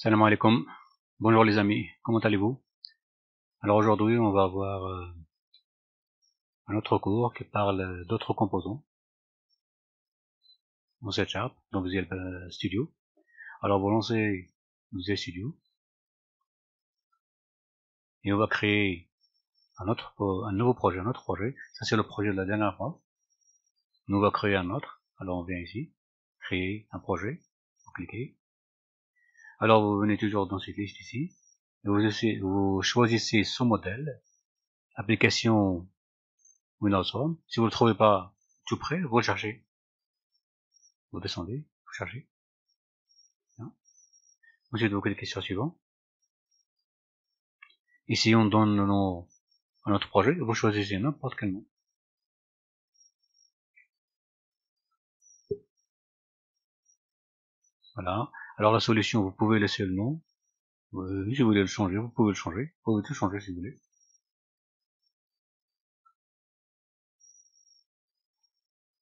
Salam alaikum. Bonjour les amis, comment allez-vous? Alors aujourd'hui on va voir un autre cours qui parle d'autres composants dans cette charte, dans Visual Studio. Alors vous lancez Visual Studio et on va créer un nouveau projet, un autre projet. Ça c'est le projet de la dernière fois. On va créer un autre. Alors on vient ici, créer un projet, vous cliquez. Alors vous venez toujours dans cette liste ici, et vous choisissez ce modèle, application Windows Phone. Si vous ne le trouvez pas tout près, vous le cherchez. Vous descendez, vous cherchez. Ensuite, vous cliquez sur suivant. Ici, on donne le nom à notre projet. Vous choisissez n'importe quel nom. Voilà. Alors, la solution, vous pouvez laisser le nom. Si vous voulez le changer, vous pouvez le changer. Vous pouvez tout changer si vous voulez.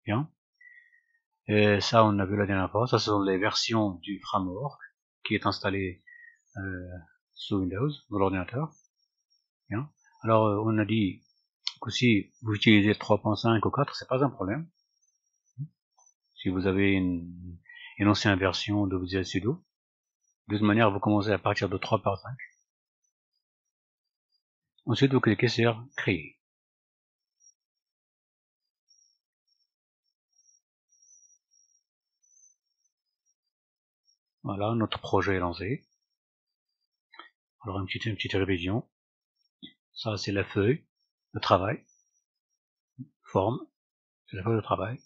Bien. Et ça, on a vu la dernière fois. Ça, ce sont les versions du framework qui est installé sous Windows, dans l'ordinateur. Bien. Alors, on a dit que si vous utilisez 3.5 ou 4, c'est pas un problème. Si vous avez une ancienne version de Visual Studio, de toute manière, vous commencez à partir de 3.5. Ensuite, vous cliquez sur Créer. Voilà, notre projet est lancé. Alors, une petite révision. Ça, c'est la feuille de travail. Forme, c'est la feuille de travail.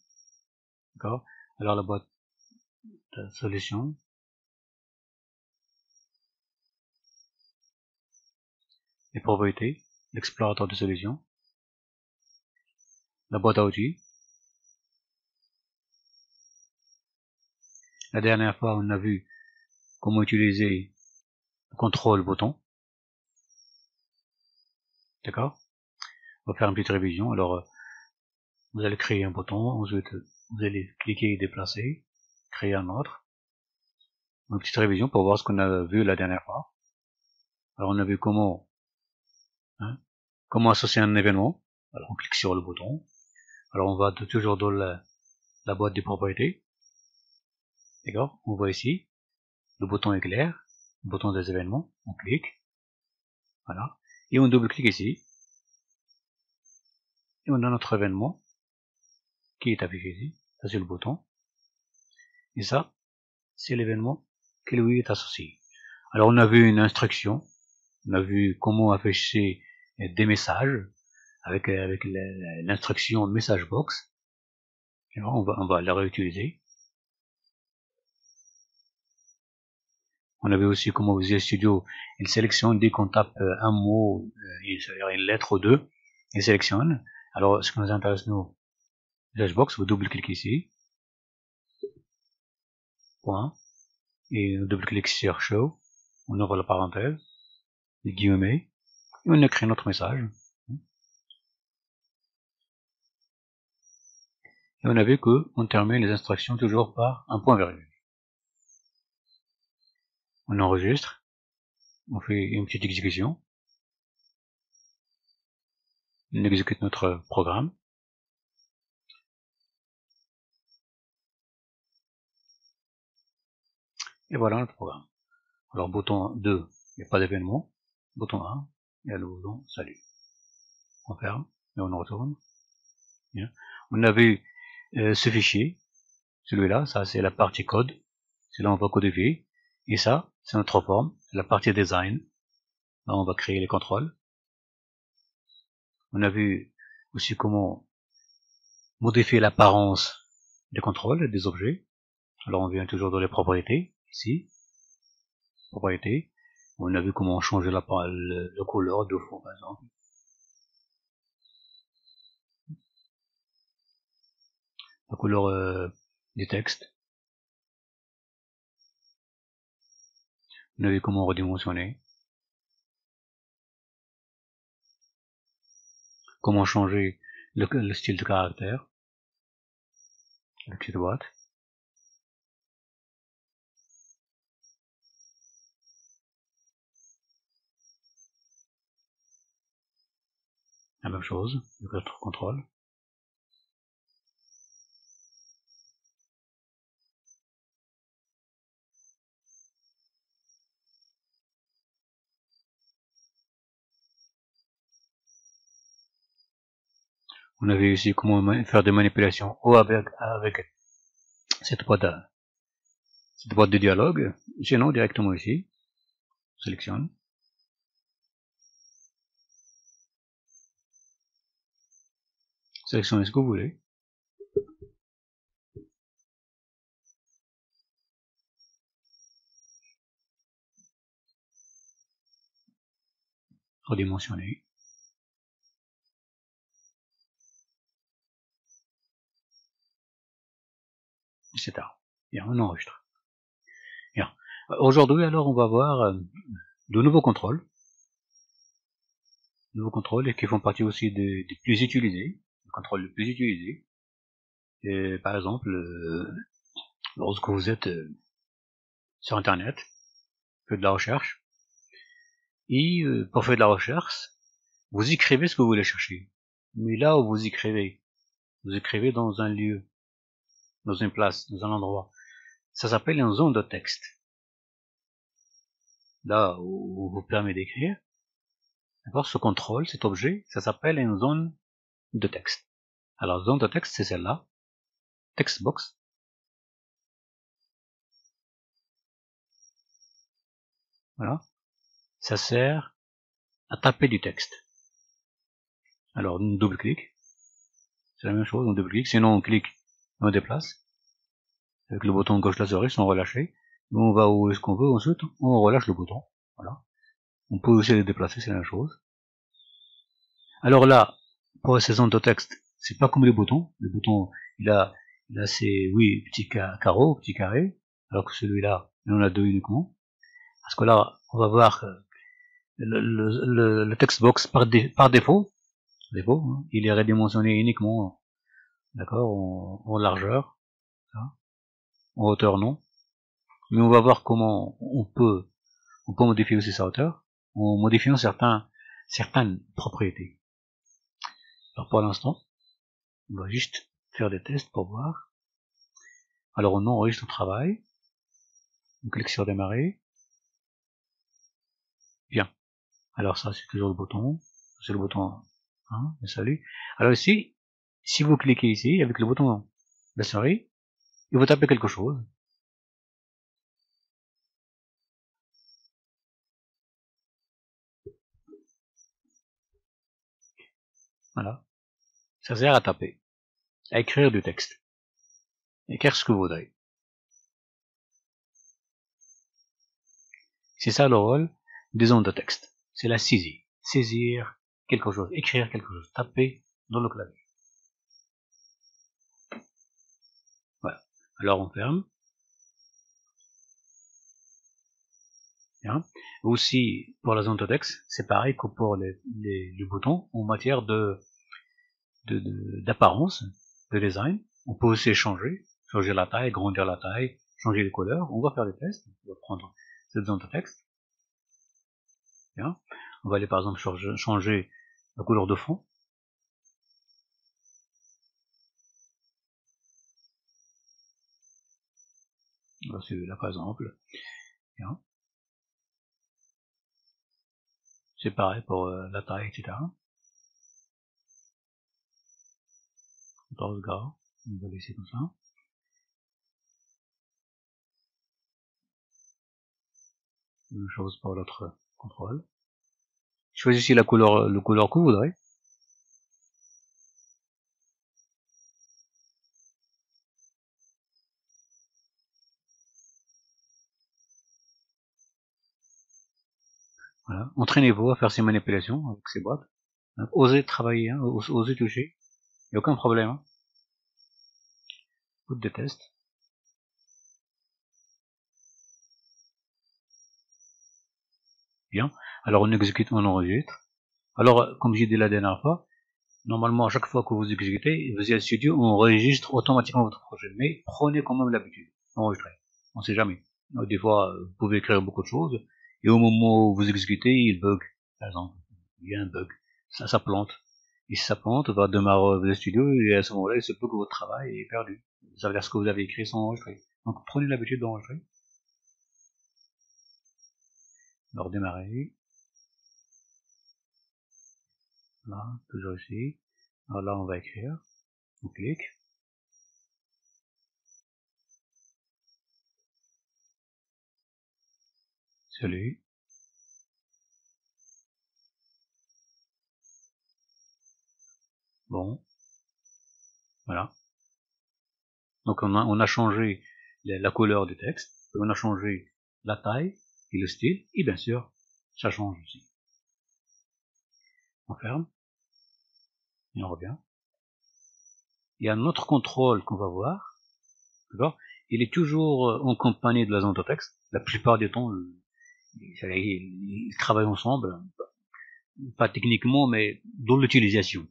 D'accord. Alors, la boîte de solution. Les propriétés, l'explorateur de solution. La boîte à outils. La dernière fois, on a vu comment utiliser le contrôle bouton. D'accord. On va faire une petite révision. Alors, vous allez créer un bouton. Ensuite, vous allez cliquer et déplacer. Créer un autre. Une petite révision pour voir ce qu'on a vu la dernière fois. Alors, on a vu comment associer un événement. Alors, on clique sur le bouton. Alors, on va toujours dans la boîte des propriétés. D'accord. On voit ici le bouton éclair, le bouton des événements. On clique. Voilà. Et on double-clique ici. Et on a notre événement qui est affiché ici. Ça, c'est le bouton. Et ça, c'est l'événement qui lui est associé. Alors, on a vu une instruction. On a vu comment afficher des messages avec l'instruction message box. On va la réutiliser. On a vu aussi comment Visual Studio, il sélectionne dès qu'on tape un mot, c'est-à-dire une lettre ou deux, il sélectionne. Alors, ce qui nous intéresse, nous, message box, vous double-cliquez ici, point, et on double-clique sur show, on ouvre la parenthèse, les guillemets, et on écrit notre message. Et on a vu qu'on termine les instructions toujours par un point virgule. On enregistre, on fait une petite exécution, on exécute notre programme. Et voilà notre programme. Alors, bouton 2, il n'y a pas d'événement. Bouton 1, il y a le bouton salut. On ferme et on retourne. Bien. On a vu ce fichier, celui-là, ça c'est la partie code. C'est là on va codifier. Et ça, c'est notre forme, c'est la partie design. Là on va créer les contrôles. On a vu aussi comment modifier l'apparence des contrôles et des objets. Alors on vient toujours dans les propriétés, ici, propriétés. On a vu comment changer la couleur de fond par exemple. La couleur du texte. On a vu comment redimensionner. Comment changer le style de caractère. La petite boîte. La même chose, votre contrôle. On avait ici comment faire des manipulations ou avec cette boîte de dialogue, sinon directement ici, on sélectionne. Sélectionnez ce que vous voulez. Redimensionner. Etc. Bien, on enregistre. Bien. Aujourd'hui, alors, on va voir de nouveaux contrôles. Nouveaux contrôles qui font partie aussi des plus utilisés. Les contrôles les plus utilisés. Et, par exemple, lorsque vous êtes sur Internet, faites de la recherche, et pour faire de la recherche, vous écrivez ce que vous voulez chercher. Mais là où vous écrivez dans un lieu, dans une place, dans un endroit. Ça s'appelle une zone de texte. Là où vous permet d'écrire, d'accord, ce contrôle, cet objet, ça s'appelle une zone de texte. Alors, zone de texte, c'est celle-là. Text box. Voilà. Ça sert à taper du texte. Alors, on double-clique. C'est la même chose, on double-clique. Sinon, on clique, on déplace. Avec le bouton gauche de la souris, sont relâchés. Nous, on va où est-ce qu'on veut. Ensuite, on relâche le bouton. Voilà. On peut aussi le déplacer, c'est la même chose. Alors là, pour ces zones de texte, c'est pas comme les boutons. Le bouton, il a ses, oui, petits carreaux, petits carrés. Alors que celui-là, il en a deux uniquement. Parce que là, on va voir que le textbox par défaut, hein, il est redimensionné uniquement, d'accord, en largeur, hein, en hauteur non. Mais on va voir comment on peut modifier aussi sa hauteur en modifiant certaines propriétés. Alors pour l'instant, on va juste faire des tests pour voir. Alors on enregistre le travail, on clique sur démarrer. Bien. Alors ça c'est toujours le bouton, c'est le bouton 1, salut. Alors ici, si vous cliquez ici avec le bouton de la souris, et vous tapez quelque chose. Voilà. Ça sert à taper, à écrire du texte. Écrire ce que vous voudrez. C'est ça le rôle des zones de texte. C'est la saisie. Saisir quelque chose, écrire quelque chose, taper dans le clavier. Voilà. Alors on ferme. Bien. Aussi, pour la zone de texte, c'est pareil que pour les boutons en matière d'apparence, de design. On peut aussi changer la taille, grandir la taille, changer les couleurs. On va faire des tests. On va prendre cette zone de texte. Bien. On va aller par exemple changer la couleur de fond. Celui-là par exemple. Bien. C'est pareil pour la taille, etc. 14 gras. On va laisser comme ça. Même chose pour l'autre contrôle. Choisissez la couleur, le couleur que vous voudrez. Voilà. Entraînez-vous à faire ces manipulations avec ces boîtes. Donc, osez travailler, hein, osez toucher. Il n'y a aucun problème. Hein. Toutes des tests. Bien. Alors on exécute, on enregistre. Alors, comme j'ai dit la dernière fois, normalement à chaque fois que vous exécutez, Visual Studio on enregistre automatiquement votre projet. Mais prenez quand même l'habitude. Enregistrez. On ne sait jamais. Des fois, vous pouvez écrire beaucoup de choses, et au moment où vous exécutez, il bug. Par exemple, il y a un bug. Ça plante. et si ça plante, va démarrer le studio, et à ce moment-là, il se peut que votre travail est perdu. Ça veut dire ce que vous avez écrit sans enregistrer. Donc prenez l'habitude d'enregistrer. Alors démarrer. Là, toujours ici. Alors là, on va écrire. On clique. Celui. Bon. Voilà. Donc on a changé la couleur du texte, on a changé la taille et le style, et bien sûr, ça change aussi. On ferme, et on revient. Il y a un autre contrôle qu'on va voir, d'accord? Il est toujours en compagnie de la zone de texte. La plupart du temps, ils travaillent ensemble, pas techniquement, mais dans l'utilisation.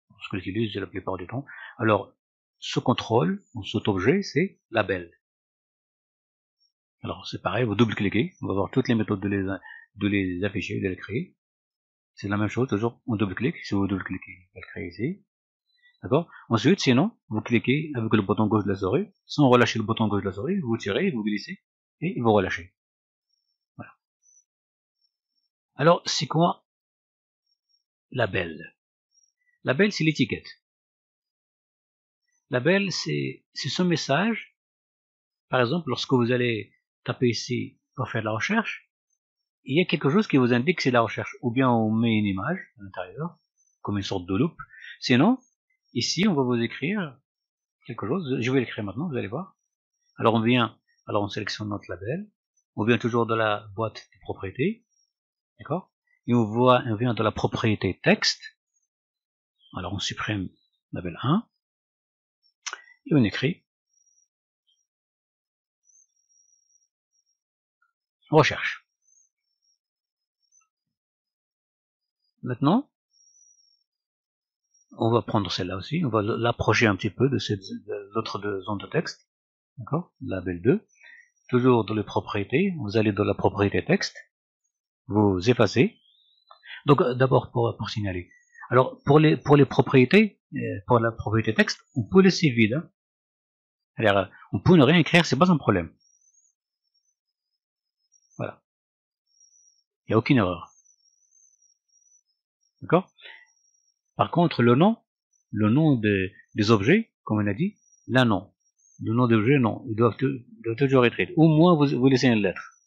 Parce que l'utilise la plupart du temps. Alors, ce contrôle, cet objet, c'est label. Alors, c'est pareil, vous double-cliquez, on va voir toutes les méthodes de les afficher, de les créer. C'est la même chose, toujours, on double-clique, si vous double-cliquez, on va le créer ici. D'accord? Ensuite, sinon, vous cliquez avec le bouton gauche de la souris, sans relâcher le bouton gauche de la souris, vous tirez, vous glissez, et vous relâchez. Voilà. Alors, c'est quoi label? Label, c'est l'étiquette. Label, c'est ce message, par exemple, lorsque vous allez taper ici pour faire de la recherche, il y a quelque chose qui vous indique que c'est la recherche. Ou bien on met une image à l'intérieur, comme une sorte de loupe. Sinon, ici, on va vous écrire quelque chose. Je vais l'écrire maintenant, vous allez voir. Alors on sélectionne notre label. On vient toujours de la boîte de propriétés. D'accord? Et on vient de la propriété texte. Alors on supprime label 1. Et on écrit recherche. Maintenant, on va prendre celle-là aussi, on va l'approcher un petit peu de l'autre zone de texte, d'accord, label 2, toujours dans les propriétés, vous allez dans la propriété texte, vous effacez, donc d'abord pour signaler, alors pour les propriétés, pour la propriété texte, on peut laisser vide, hein. Alors, on peut ne rien écrire, c'est pas un problème, voilà, il n'y a aucune erreur, d'accord. Par contre, le nom des objets, comme on a dit, là non. Le nom d'objet, non. Il doit toujours être écrit. Au moins, vous laissez une lettre.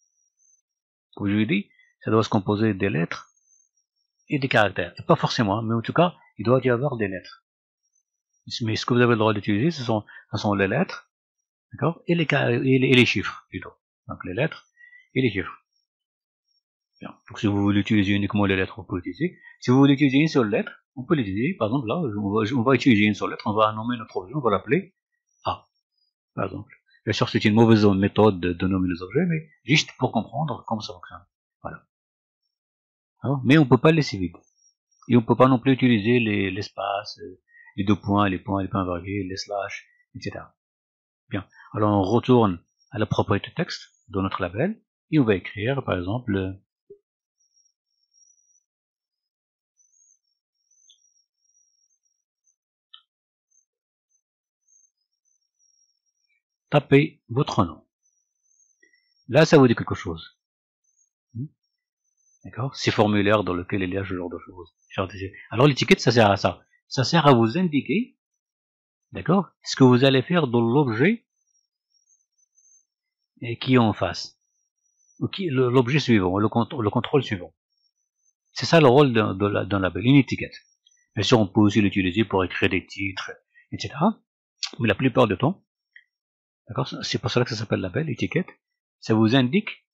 Comme je vous dis, ça doit se composer des lettres et des caractères. Et pas forcément, mais en tout cas, il doit y avoir des lettres. Mais ce que vous avez le droit d'utiliser, ce sont les lettres, d'accord, et les chiffres, plutôt. Donc les lettres et les chiffres. Bien. Donc si vous voulez utiliser uniquement les lettres, vous pouvez l'utiliser. Si vous voulez utiliser une seule lettre, on peut l'utiliser. Par exemple, là, on va utiliser une seule lettre, on va nommer notre objet, on va l'appeler A, par exemple. Bien sûr, c'est une mauvaise méthode de nommer les objets, mais juste pour comprendre comment ça fonctionne. Voilà. Alors, mais on peut pas le laisser vide. Et on peut pas non plus utiliser l'espace, les deux points, les points virgules, les slash, etc. Bien. Alors on retourne à la propriété texte de notre label et on va écrire, par exemple, tapez votre nom. Là, ça vous dit quelque chose. D'accord? C'est formulaire dans lequel il y a ce genre de choses. Alors l'étiquette, ça sert à ça. Ça sert à vous indiquer, d'accord, ce que vous allez faire dans l'objet qui est en face. L'objet suivant, le contrôle suivant. C'est ça le rôle d'un label, une étiquette. Bien sûr, on peut aussi l'utiliser pour écrire des titres, etc. Mais la plupart du temps, d'accord, c'est pour cela que ça s'appelle label, étiquette. Ça vous indique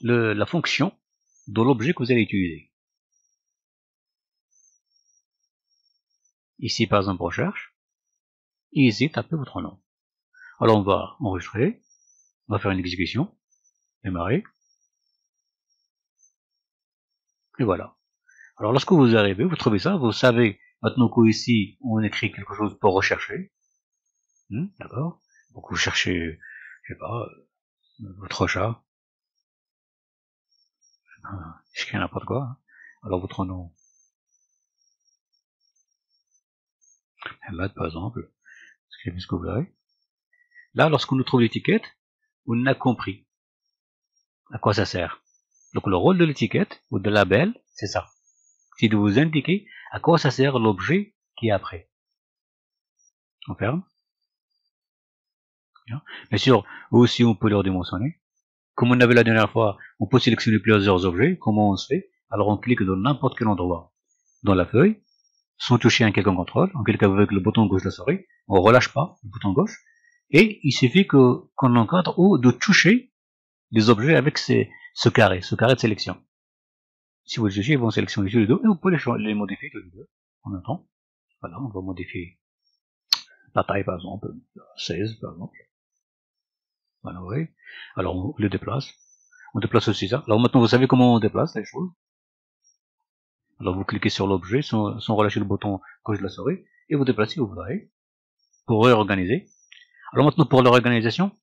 la fonction de l'objet que vous allez utiliser. Ici, par exemple, recherche. Et ici, tapez votre nom. Alors, on va enregistrer. On va faire une exécution. Démarrer. Et voilà. Alors, lorsque vous arrivez, vous trouvez ça, vous savez maintenant qu'ici, on écrit quelque chose pour rechercher. D'accord. Donc, vous cherchez, je sais pas, votre chat. J'écris n'importe quoi. Alors votre nom, Ahmad par exemple, écrivez ce que vous avez. Là, lorsqu'on nous trouve l'étiquette, on a compris à quoi ça sert. Donc le rôle de l'étiquette ou de label, c'est ça. C'est de vous indiquer à quoi ça sert l'objet qui est après. On ferme. Bien sûr, aussi on peut le redimensionner. Comme on avait la dernière fois, on peut sélectionner plusieurs objets. Comment on se fait? Alors on clique dans n'importe quel endroit dans la feuille, sans toucher un quelconque contrôle. On clique avec le bouton gauche de la souris. On relâche pas le bouton gauche. Et il suffit qu'on encadre ou de toucher les objets avec ce carré de sélection. Si vous le touchez, ils vont sélectionner tous les deux et vous pouvez les modifier tous les deux en même temps. Voilà, on va modifier la taille par exemple, 16 par exemple. Voilà, oui. Alors on le déplace. On déplace aussi ça. Alors maintenant vous savez comment on déplace les choses. Alors vous cliquez sur l'objet sans relâcher le bouton gauche de la souris et vous déplacez où vous voudrez pour réorganiser. Alors maintenant pour l'organisation,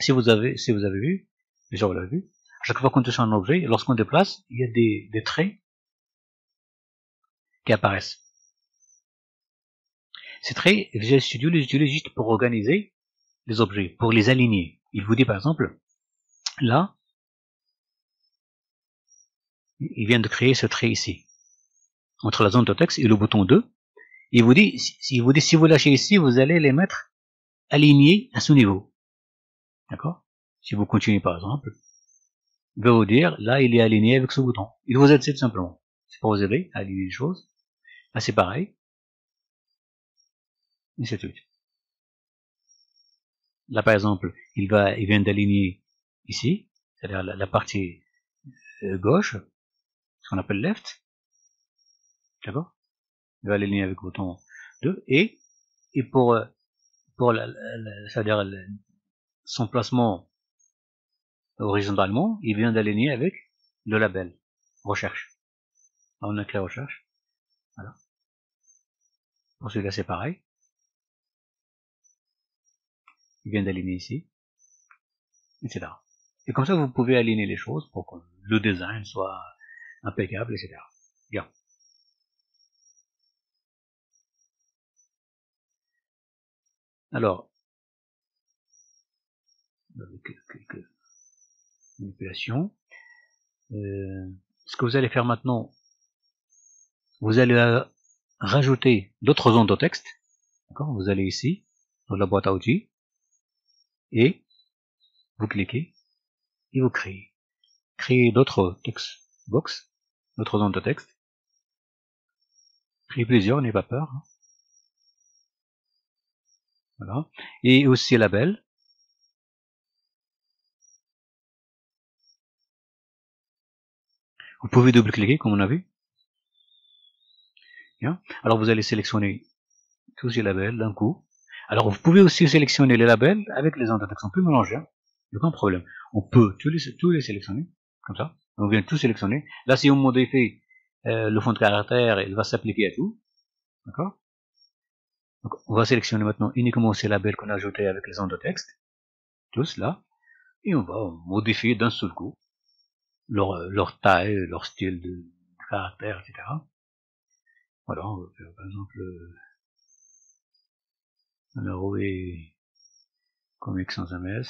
si vous avez vu, déjà vous l'avez vu, à chaque fois qu'on touche un objet, lorsqu'on déplace, il y a des traits qui apparaissent. Ces traits, Visual Studio les utilise juste pour organiser les objets, pour les aligner. Il vous dit par exemple, là, il vient de créer ce trait ici, entre la zone de texte et le bouton 2. Il vous dit, si vous lâchez ici, vous allez les mettre alignés à ce niveau. D'accord? Si vous continuez par exemple, il va vous dire, là, il est aligné avec ce bouton. Il vous aide tout simplement. C'est pour vous aider à aligner les choses. Là, c'est pareil. Et c'est tout. Là, par exemple, il vient d'aligner ici, c'est-à-dire la partie gauche, ce qu'on appelle left. D'accord? Il va aligner avec le bouton 2. Et pour c'est-à-dire son placement horizontalement, il vient d'aligner avec le label recherche. Là, on a que la recherche. Voilà. Pour celui-là, c'est pareil. Il vient d'aligner ici, etc. Et comme ça, vous pouvez aligner les choses pour que le design soit impeccable, etc. Bien. Alors, avec quelques manipulations, ce que vous allez faire maintenant, vous allez rajouter d'autres zones de texte. D'accord? Vous allez ici, dans la boîte à outils, et vous cliquez, et vous créez. Créez d'autres text box, d'autres zones de texte. Créez plusieurs, n'ayez pas peur. Voilà. Et aussi label. Vous pouvez double-cliquer, comme on a vu. Bien. Alors vous allez sélectionner tous ces labels d'un coup. Alors vous pouvez aussi sélectionner les labels avec les zones de texte. On peut mélanger, hein. Aucun problème. On peut tous les sélectionner, comme ça. On vient tout sélectionner. Là, si on modifie le fond de caractère, il va s'appliquer à tout. D'accord? Donc, on va sélectionner maintenant uniquement ces labels qu'on a ajoutés avec les zones de texte. Tous là. Et on va modifier d'un seul coup leur taille, leur style de caractère, etc. Voilà, on va faire par exemple un ROE comics sans MS.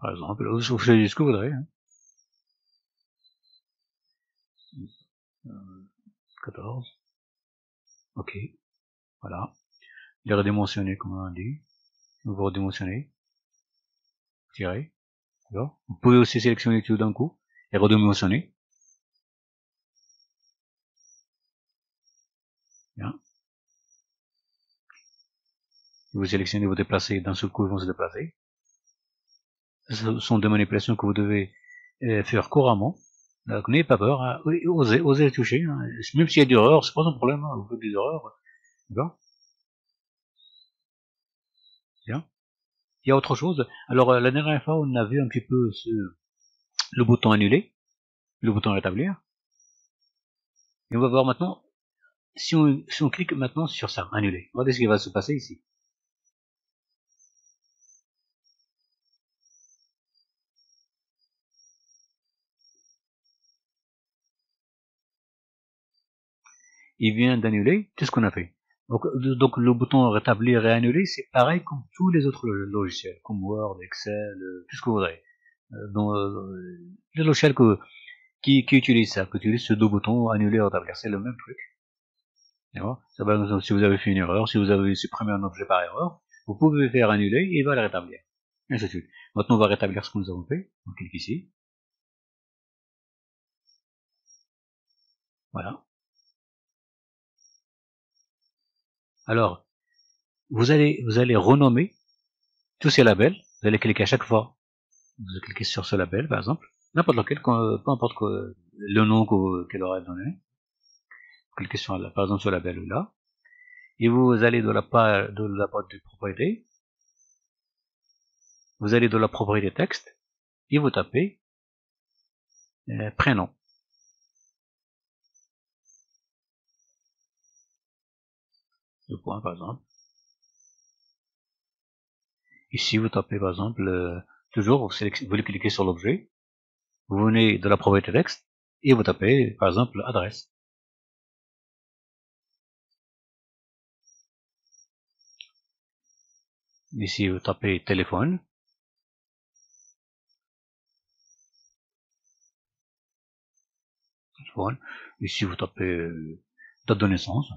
Par exemple, vous choisissez ce que vous voudrez. Hein. 14. Ok. Voilà. Il est redimensionné comme on a dit. Vous redimensionnez. Tirez. D'accord. Vous pouvez aussi sélectionner tout d'un coup et redimensionner. Bien. Vous sélectionnez, vous déplacez, d'un seul coup ils vont se déplacer. Ce sont des manipulations que vous devez faire couramment. Donc n'ayez pas peur, hein. Osez toucher, hein. Même s'il y a des erreurs, c'est pas un problème, hein. Vous faites des erreurs. D'accord. Bien. Il y a autre chose. Alors la dernière fois on a vu un petit peu le bouton annuler, le bouton rétablir. Et on va voir maintenant, si on clique maintenant sur ça, annuler, regardez ce qui va se passer ici. il vient d'annuler tout ce qu'on a fait. Donc le bouton rétablir et annuler, c'est pareil comme tous les autres logiciels, comme Word, Excel, tout ce que vous voudrez. Les logiciels qui utilisent ça, qui utilisent ce deux boutons, annuler et rétablir, c'est le même truc. D'accord. Ça va, si vous avez fait une erreur, si vous avez supprimé un objet par erreur, vous pouvez faire annuler et il va le rétablir. Et ainsi de suite. Maintenant, on va rétablir ce que nous avons fait. On clique ici. Voilà. Alors, vous allez renommer tous ces labels. Vous allez cliquer à chaque fois. Vous cliquez sur ce label, par exemple. N'importe lequel, peu importe le nom qu'elle aurait donné. Vous cliquez sur, par exemple, sur le label là. Et vous allez de la page de propriété. Vous allez de la propriété texte. Et vous tapez prénom. Le point, par exemple. Ici, vous tapez, par exemple, toujours, vous cliquez sur l'objet. Vous venez de la propriété texte. Et vous tapez, par exemple, adresse. Ici, vous tapez téléphone. Ici, vous tapez date de naissance.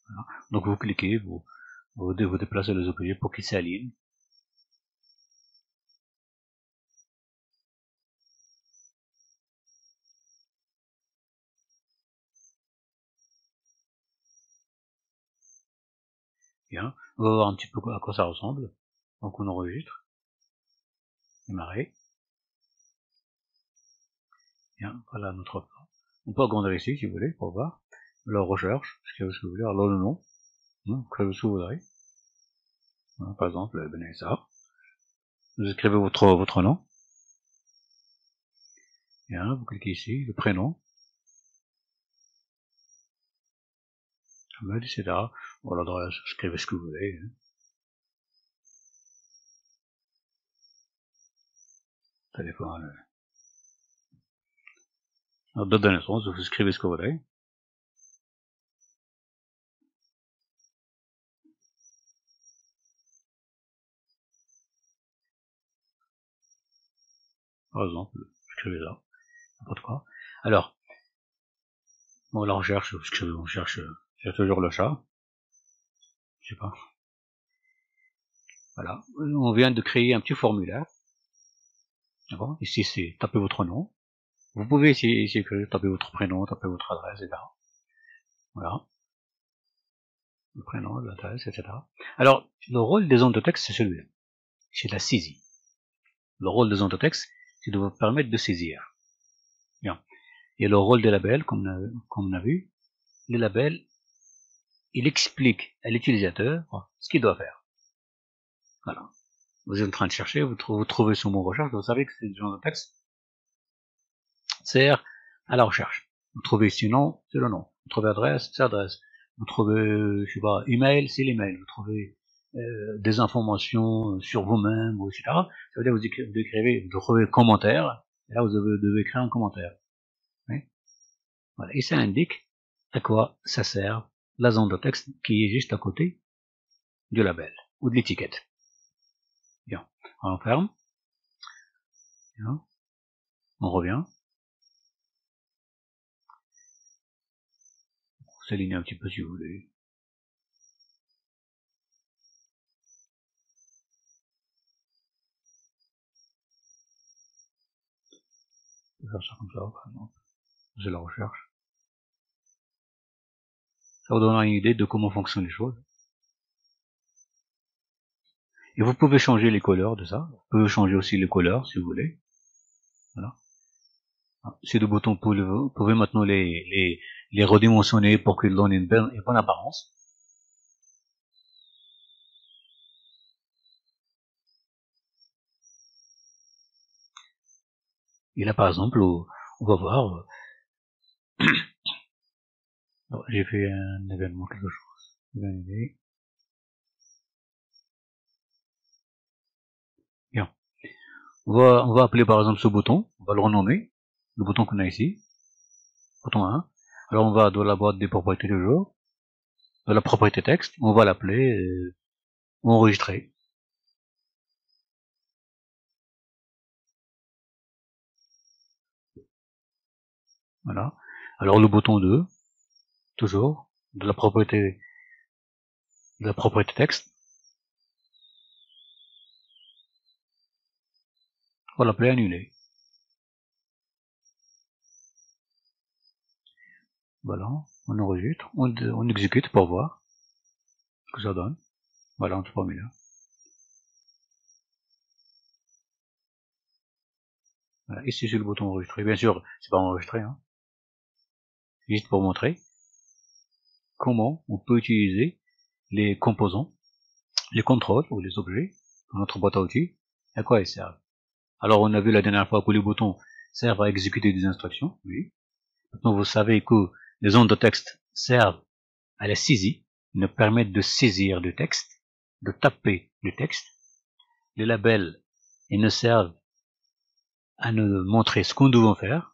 Voilà. Donc, vous cliquez, vous déplacez les objets pour qu'ils s'alignent. Bien. On va voir un petit peu à quoi ça ressemble. Donc, on enregistre. Démarrer. Bien. Voilà notre plan. On peut agrandir ici, si vous voulez, pour voir. La recherche, ce que vous voulez. Alors, le nom. Créez ce que vous voudrez. Par exemple, Benessa. Vous écrivez votre nom. Bien, vous cliquez ici, le prénom. Ahmed, etc. Bon, l'adresse, écrivez ce que vous voulez. Téléphone. Date de naissance, vous écrivez ce que vous voulez. Par exemple, écrivez ça. N'importe quoi. Alors, bon, là on cherche, on cherche toujours le chat. Je sais pas. Voilà. On vient de créer un petit formulaire. D'accord. Ici, c'est taper votre nom. Vous pouvez ici taper votre prénom, taper votre adresse, etc. Voilà. Le prénom, l'adresse, etc. Alors, le rôle des ondes de texte, c'est celui-là. C'est la saisie. Le rôle des ondes de texte, c'est de vous permettre de saisir. Bien. Et le rôle des labels, comme on a vu, les labels, il explique à l'utilisateur ce qu'il doit faire. Voilà. Vous êtes en train de chercher, vous trouvez sur mon recherche, vous savez que c'est le genre de texte sert à la recherche. Vous trouvez ici nom, c'est le nom. Vous trouvez adresse, c'est l'adresse. Vous trouvez, je sais pas, email, c'est l'email. Vous trouvez des informations sur vous-même, etc. Ça veut dire que vous trouvez commentaire, et là vous devez écrire un commentaire. Oui. Voilà. Et ça indique à quoi ça sert la zone de texte qui est juste à côté du label ou de l'étiquette. Bien. On ferme. Bien. On revient. On s'aligne un petit peu si vous voulez. On peut faire ça comme ça, par exemple. C'est la recherche. Ça vous donnera une idée de comment fonctionnent les choses. Et vous pouvez changer les couleurs de ça. Vous pouvez changer aussi les couleurs si vous voulez. Voilà. Ces deux boutons, vous pouvez maintenant les redimensionner pour qu'ils donnent une bonne apparence. Et là, par exemple, on va voir. J'ai fait un événement, quelque chose. On va appeler par exemple ce bouton, on va le renommer, le bouton qu'on a ici, bouton 1. Alors on va dans la boîte des propriétés toujours, dans la propriété texte, on va l'appeler enregistrer. Voilà. Alors le bouton 2, toujours, de la propriété texte, on va l'appeler annuler. Voilà, on enregistre, on exécute pour voir ce que ça donne. Voilà, on se remet là. Voilà, ici c'est le bouton enregistrer. Bien sûr, c'est pas enregistré, hein. Juste pour montrer comment on peut utiliser les composants, les contrôles ou les objets dans notre boîte à outils, à quoi ils servent. Alors on a vu la dernière fois que les boutons servent à exécuter des instructions, oui. Maintenant vous savez que les zones de texte servent à la saisie, ils nous permettent de saisir le texte, de taper le texte. Les labels, ils nous servent à nous montrer ce qu'on doit faire,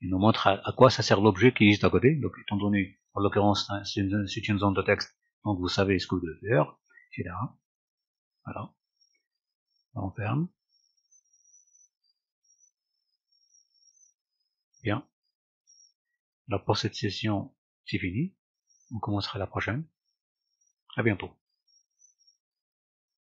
ils nous montrent à quoi ça sert l'objet qui est juste à côté. Donc étant donné, en l'occurrence, c'est une zone de texte, donc vous savez ce que vous devez faire, etc. Voilà. On ferme. Bien. Alors pour cette session, c'est fini. On commencera la prochaine. À bientôt.